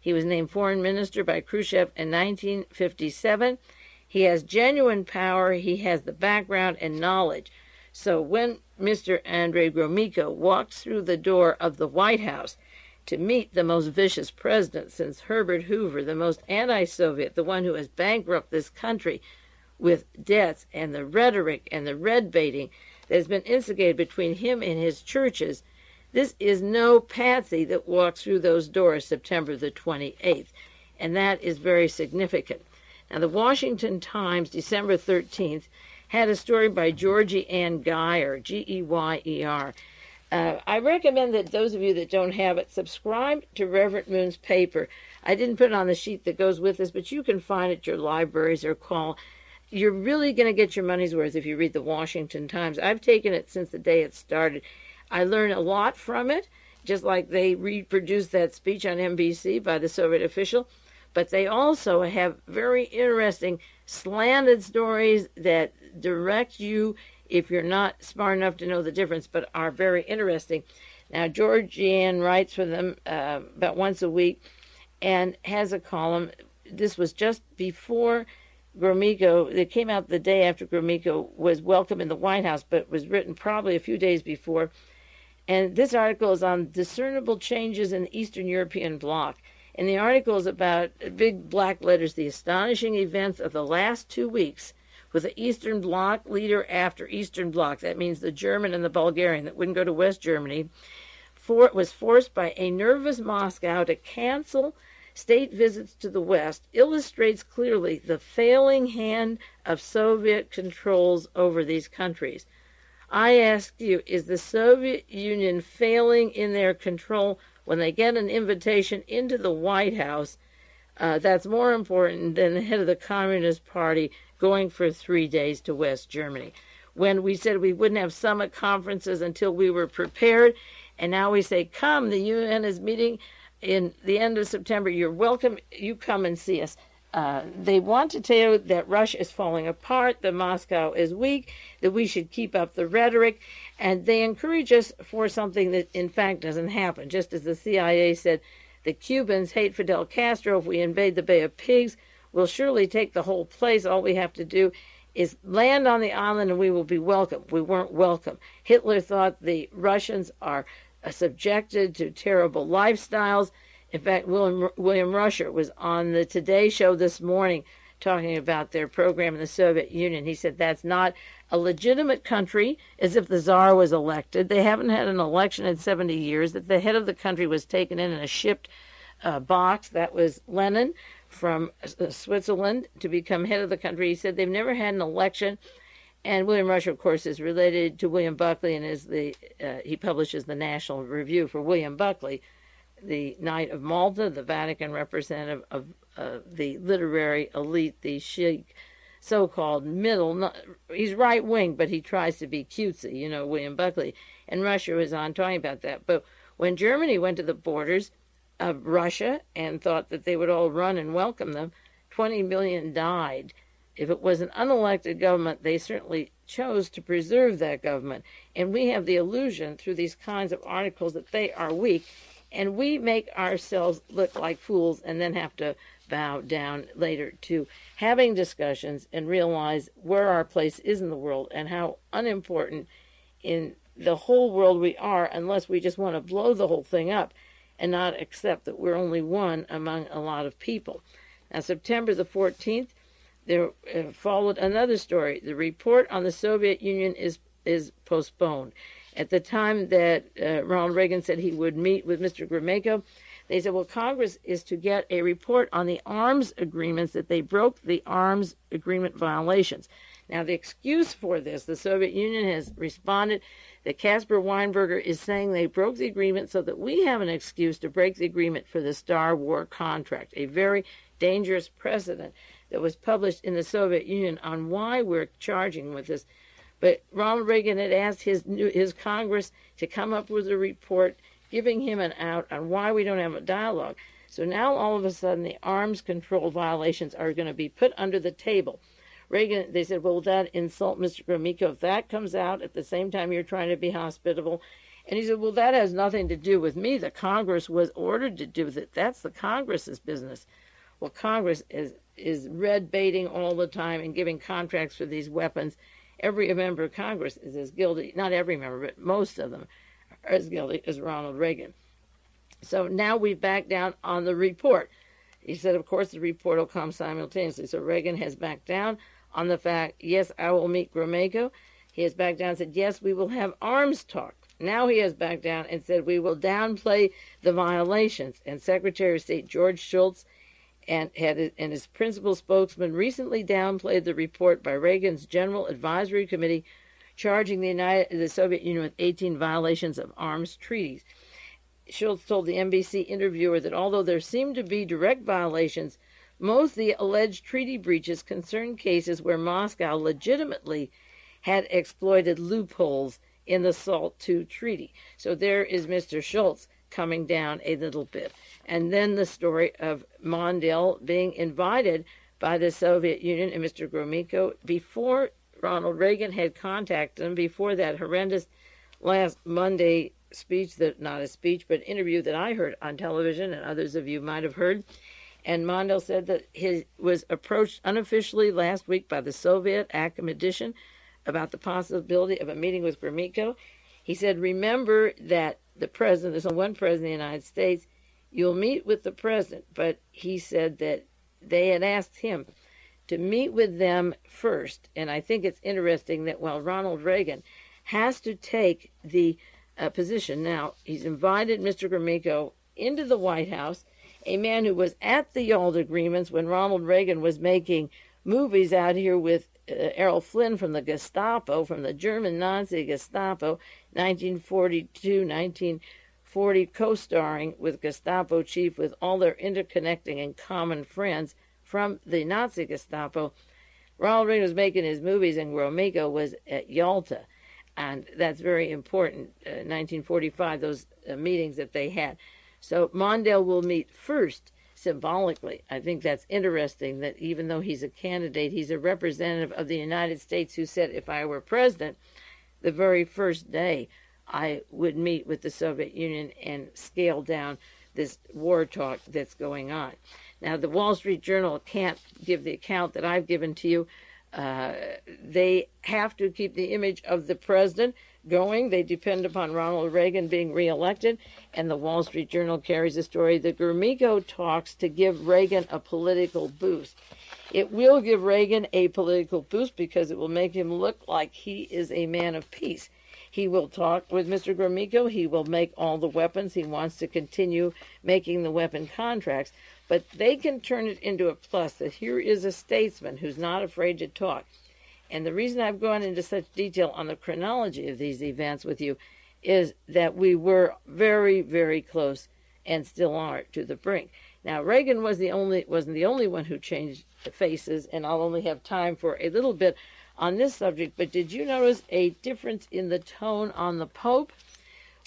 He was named foreign minister by Khrushchev in 1957. He has genuine power. He has the background and knowledge. So when Mr. Andrei Gromyko walks through the door of the White House to meet the most vicious president since Herbert Hoover, the most anti-Soviet, the one who has bankrupted this country with debts and the rhetoric and the red baiting that has been instigated between him and his churches, this is no patsy that walks through those doors September the 28th. And that is very significant. Now, the Washington Times, December 13th, had a story by Georgie Ann Geyer, Geyer. I recommend that those of you that don't have it, subscribe to Reverend Moon's paper. I didn't put it on the sheet that goes with this, but you can find it at your libraries or call. You're really going to get your money's worth if you read the Washington Times. I've taken it since the day it started. I learned a lot from it, just like they reproduced that speech on NBC by the Soviet official. But they also have very interesting slanted stories that direct you if you're not smart enough to know the difference, but are very interesting. Now, Georgianne writes for them about once a week and has a column. This was just before Gromyko. It came out the day after Gromyko was welcomed in the White House, but was written probably a few days before. And this article is on discernible changes in the Eastern European bloc. And the article is about big black letters, the astonishing events of the last 2 weeks with the Eastern Bloc leader after Eastern Bloc. That means the German and the Bulgarian that wouldn't go to West Germany. Was forced by a nervous Moscow to cancel state visits to the West, illustrates clearly the failing hand of Soviet controls over these countries. I ask you, is the Soviet Union failing in their control when they get an invitation into the White House? That's more important than the head of the Communist Party going for 3 days to West Germany. When we said we wouldn't have summit conferences until we were prepared, and now we say, come, the UN is meeting in the end of September. You're welcome. You come and see us. They want to tell you that Russia is falling apart, that Moscow is weak, that we should keep up the rhetoric, and they encourage us for something that in fact doesn't happen. Just as the CIA said, the Cubans hate Fidel Castro. If we invade the Bay of Pigs, we'll surely take the whole place. All we have to do is land on the island and we will be welcome. We weren't welcome. Hitler thought the Russians are subjected to terrible lifestyles. In fact, William Rusher was on the Today Show this morning talking about their program in the Soviet Union. He said that's not a legitimate country, as if the Tsar was elected. They haven't had an election in 70 years, that the head of the country was taken in a shipped box. That was Lenin from Switzerland to become head of the country. He said they've never had an election. And William Rusher, of course, is related to William Buckley and is he publishes the National Review for William Buckley, the Knight of Malta, the Vatican representative of the literary elite, the chic, so-called middle. He's right-wing, but he tries to be cutesy, William Buckley. And Russia was on talking about that. But when Germany went to the borders of Russia and thought that they would all run and welcome them, 20 million died. If it was an unelected government, they certainly chose to preserve that government. And we have the illusion through these kinds of articles that they are weak. And we make ourselves look like fools and then have to bow down later to having discussions and realize where our place is in the world and how unimportant in the whole world we are, unless we just want to blow the whole thing up and not accept that we're only one among a lot of people. Now, September the 14th, there followed another story. The report on the Soviet Union is postponed. At the time that Ronald Reagan said he would meet with Mr. Gromyko, they said, well, Congress is to get a report on the arms agreements, that they broke the arms agreement violations. Now, the excuse for this, the Soviet Union has responded that Caspar Weinberger is saying they broke the agreement so that we have an excuse to break the agreement for the Star War contract, a very dangerous precedent that was published in the Soviet Union on why we're charging with this. But Ronald Reagan had asked his Congress to come up with a report giving him an out on why we don't have a dialogue. So now all of a sudden the arms control violations are going to be put under the table. Reagan, they said, well, will that insult Mr. Gromyko if that comes out at the same time you're trying to be hospitable? And he said, well, that has nothing to do with me. The Congress was ordered to do that. That's the Congress's business. Well, Congress is red baiting all the time and giving contracts for these weapons. Every member of Congress is as guilty, not every member, but most of them are as guilty as Ronald Reagan. So now we back down on the report. He said, of course, the report will come simultaneously. So Reagan has backed down on the fact, yes, I will meet GROMYKO. He has backed down and said, yes, we will have arms talk. Now he has backed down and said, we will downplay the violations. And Secretary of State George Shultz and his principal spokesman recently downplayed the report by Reagan's General Advisory Committee charging the Soviet Union with 18 violations of arms treaties. Shultz told the NBC interviewer that although there seemed to be direct violations, most of the alleged treaty breaches concerned cases where Moscow legitimately had exploited loopholes in the SALT II treaty. So there is Mr. Shultz coming down a little bit. And then the story of Mondale being invited by the Soviet Union and Mr. GROMYKO before Ronald Reagan had contacted him, before that horrendous last Monday speech, that not a speech, but interview that I heard on television and others of you might have heard. And Mondale said that he was approached unofficially last week by the Soviet academician about the possibility of a meeting with GROMYKO. He said, remember that the president, there's only one president of the United States, you'll meet with the president. But he said that they had asked him to meet with them first. And I think it's interesting that while Ronald Reagan has to take the position now, he's invited Mr. GROMYKO into the White House, a man who was at the Yalta agreements when Ronald Reagan was making movies out here with Errol Flynn from the Gestapo, from the German Nazi Gestapo, 1942, 1940, co-starring with Gestapo chief with all their interconnecting and common friends from the Nazi Gestapo. Ronald Reagan was making his movies and GROMYKO was at Yalta. And that's very important, 1945, those meetings that they had. So Mondale will meet first, symbolically. I think that's interesting that even though he's a candidate, he's a representative of the United States who said, if I were president, the very first day I would meet with the Soviet Union and scale down this war talk that's going on. Now, the Wall Street Journal can't give the account that I've given to you. They have to keep the image of the president going. They depend upon Ronald Reagan being reelected, and the Wall Street Journal carries the story. The GROMYKO talks to give Reagan a political boost. It will give Reagan a political boost because it will make him look like he is a man of peace. He will talk with Mr. GROMYKO. He will make all the weapons. He wants to continue making the weapon contracts. But they can turn it into a plus, that here is a statesman who's not afraid to talk. And the reason I've gone into such detail on the chronology of these events with you is that we were very, very close and still are to the brink. Now, Reagan wasn't the only one who changed the faces, and I'll only have time for a little bit on this subject, but did you notice a difference in the tone on the Pope?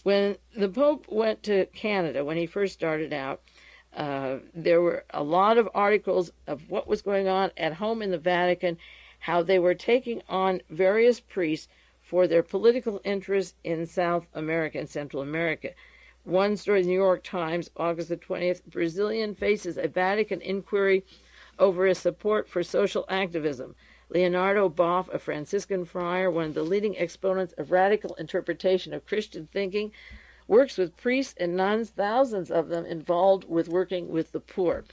When the Pope went to Canada, when he first started out, there were a lot of articles of what was going on at home in the Vatican, how they were taking on various priests for their political interests in South America and Central America. One story, the New York Times, August the 20th, Brazilian faces a Vatican inquiry over his support for social activism. Leonardo Boff, a Franciscan friar, one of the leading exponents of radical interpretation of Christian thinking, works with priests and nuns, thousands of them involved with working with the poor.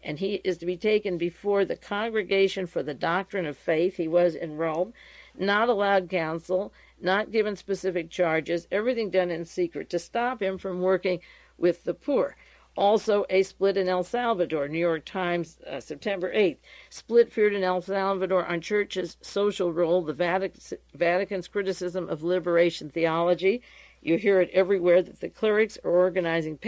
And he is to be taken before the Congregation for the Doctrine of Faith. He was in Rome, not allowed counsel, not given specific charges, everything done in secret to stop him from working with the poor. Also, a split in El Salvador. New York Times, September 8th. Split feared in El Salvador on church's social role, the Vatican's criticism of liberation theology. You hear it everywhere that the clerics are organizing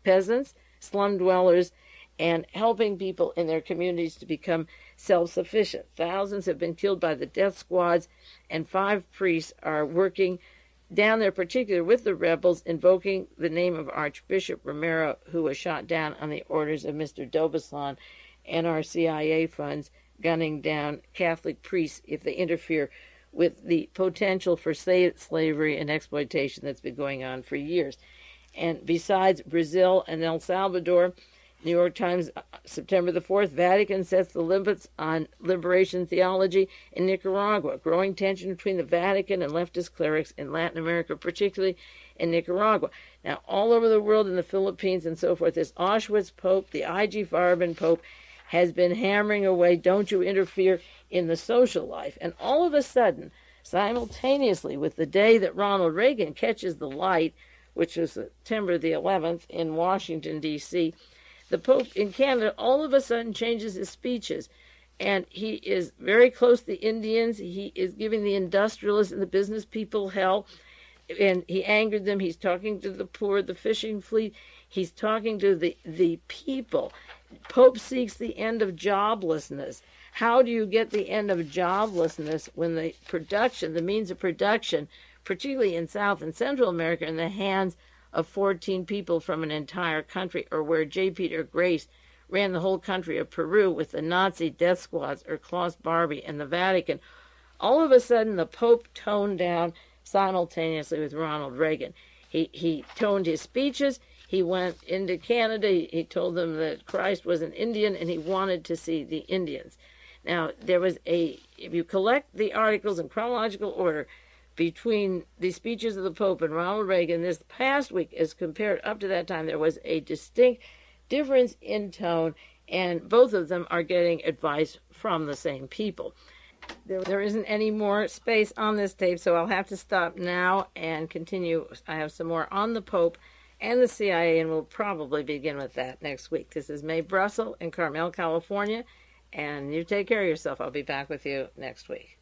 peasants, slum dwellers, and helping people in their communities to become self-sufficient. Thousands have been killed by the death squads, and 5 priests are working down there, particularly with the rebels, invoking the name of Archbishop Romero, who was shot down on the orders of Mr. Doboslan, and our CIA funds gunning down Catholic priests if they interfere with the potential for slavery and exploitation that's been going on for years. And besides Brazil and El Salvador, New York Times, September the 4th, Vatican sets the limits on liberation theology in Nicaragua. Growing tension between the Vatican and leftist clerics in Latin America, particularly in Nicaragua. Now, all over the world, in the Philippines and so forth, this Auschwitz Pope, the IG Farben Pope, has been hammering away, don't you interfere in the social life. And all of a sudden, simultaneously with the day that Ronald Reagan catches the light, which was September the 11th in Washington, D.C., the Pope in Canada all of a sudden changes his speeches. And he is very close to the Indians. He is giving the industrialists and the business people hell. And he angered them. He's talking to the poor, the fishing fleet. He's talking to the people. Pope seeks the end of joblessness. How do you get the end of joblessness when the production, the means of production, particularly in South and Central America, in the hands of 14 people from an entire country, or where J. Peter Grace ran the whole country of Peru with the Nazi death squads, or Klaus Barbie and the Vatican? All of a sudden, the Pope toned down simultaneously with Ronald Reagan. He toned his speeches. He went into Canada. He told them that Christ was an Indian, and he wanted to see the Indians. Now, there was if you collect the articles in chronological order between the speeches of the Pope and Ronald Reagan this past week as compared up to that time, there was a distinct difference in tone, and both of them are getting advice from the same people. There isn't any more space on this tape, so I'll have to stop now and continue. I have some more on the Pope and the CIA, and we'll probably begin with that next week. This is Mae Brussell in Carmel, California, and you take care of yourself. I'll be back with you next week.